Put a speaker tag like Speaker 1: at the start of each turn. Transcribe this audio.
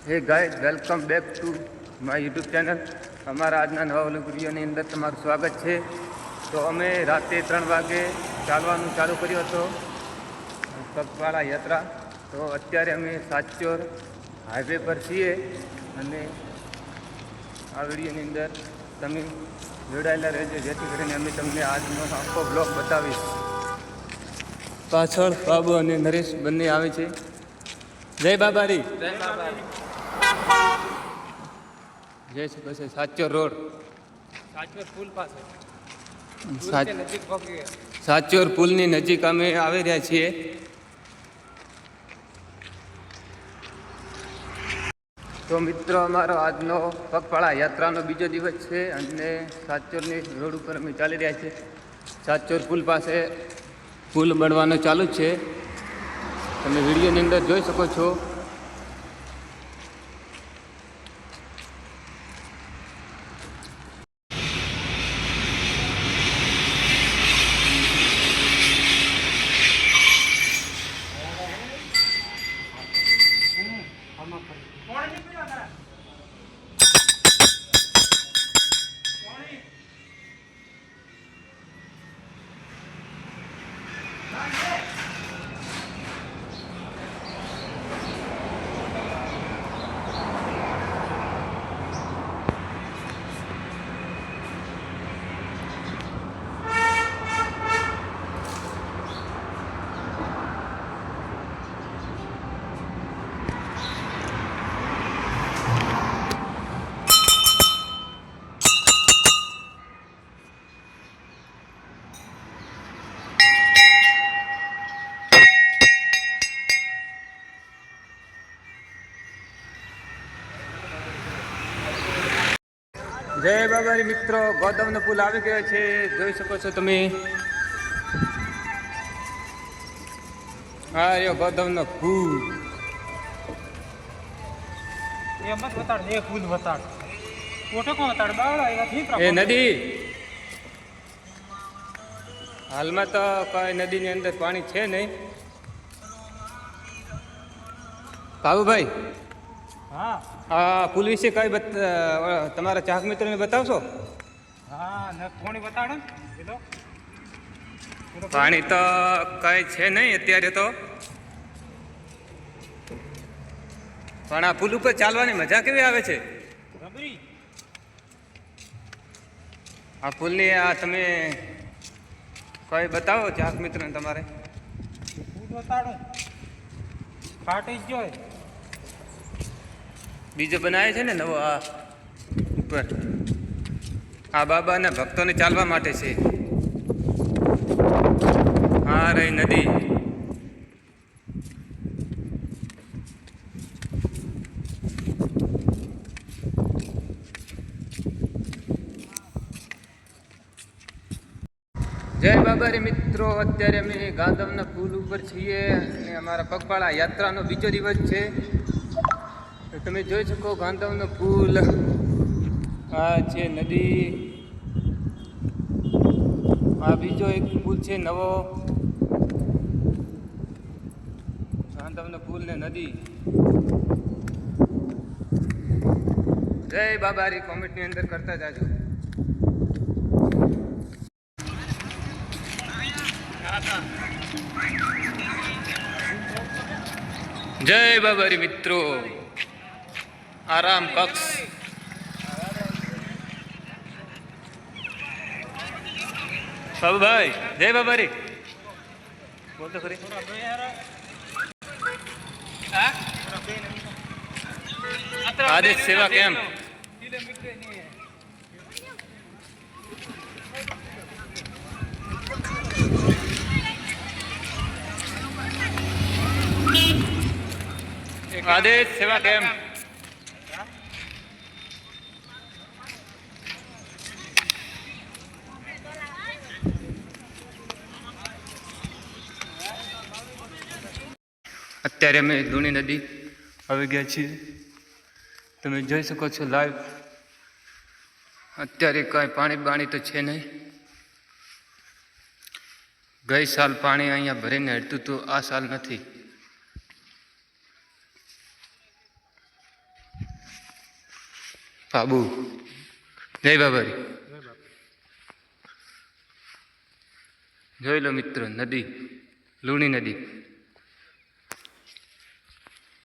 Speaker 1: Hey guys, welcome back to my YouTube channel. અમારા આજના નવા વિડીયોની અંદર તમારું સ્વાગત છે. તો અમે રાતે 3 વાગે ચાલવાનું ચાલુ કર્યું હતો, પગપાળા યાત્રા. તો અત્યારે અમે સાચોર હાઈવે પર છીએ અને આ વિડીયોની અંદર તમે જોડાયેલા રહેજો, જેથી કરીને અમે તમને આજનો આખો બ્લોગ બતાવીશ. પાછળ બાબુ અને નરેશ બંને આવે છે. જય બાબારી. જય બાબારી. જય શ્રી કૃષ્ણ. સાચોર રોડ,
Speaker 2: સાચોર પુલ પાસે,
Speaker 1: સાચોર પુલની નજીક અમે આવી રહ્યા છીએ. તો મિત્રો, અમારો આજનો પગપાળા યાત્રાનો બીજો દિવસ છે અને સાચોરની રોડ ઉપર અમે ચાલી રહ્યા છીએ. સાચોર પુલ પાસે પુલ બનવાનો ચાલુ જ છે, તમે વિડીયોની અંદર જોઈ શકો છો. જય બાબારી મિત્રો, ગોદામનો પુલ આવી ગયો છે, જોઈ શકો છો તમે. હા, રહ્યો ગોદામનો પુલ.
Speaker 2: એ મત બતાડ, એ પુલ બતાડ. ફોટો કોણ બતાડ? બાવળા
Speaker 1: એ નદી. હાલમાં તો કઈ નદીની અંદર પાણી છે નહીં. બાબુભાઈ,
Speaker 2: હા,
Speaker 1: આ પુલ વિશે કઈ તમારા ચાહક મિત્રોને બતાવશો?
Speaker 2: હા, ને કોણી બતાડો.
Speaker 1: પાણી તો કઈ છે નહીં અત્યારે તો, પણ આ પુલ ઉપર ચાલવાની મજા કેવી આવે છે. આ પુલની આ તમે કઈ બતાવો ચાહક મિત્રોને તમારે.
Speaker 2: પુલ બતાડો, ફાટી જ જોય.
Speaker 1: બીજો બનાવે છે ને નવો, આ ઉપર આ બાબાના ભક્તોને ચાલવા માટે છે. આ રહી નદી. જય બાબારી મિત્રો, અત્યારે અમે ગાંધીના પુલ ઉપર છીએ અને અમારા પગપાળા યાત્રાનો બીજો દિવસ છે. તો તમે જોઈ શકો ગાંધીનો પુલ. આ છે નદી. આ બીજો એક પુલ છે નવો, ગાંધીનો પુલ ને નદી. જય બાબારી કોમેન્ટની અંદર કરતા જાજો. જય બાબારી મિત્રો, આરામ કક્ષ. બાબુભાઈ, જય બાબારી બોલતો ખરી. આદેશ સેવા કેમ્પ. આદેશ સેવા કેમ્પ. અત્યારે અમે ધૂણી નદી આવી ગયા છીએ, તમે જોઈ શકો છો લાઈવ. અત્યારે કાંઈ પાણી તો છે નહીં. ગઈ સાલ પાણી અહીંયા ભરીને હટતું હતું, આ સાલ નથી. બાબુ જય બાબારી. જોઈ લો મિત્રો, નદી, લુણી નદી.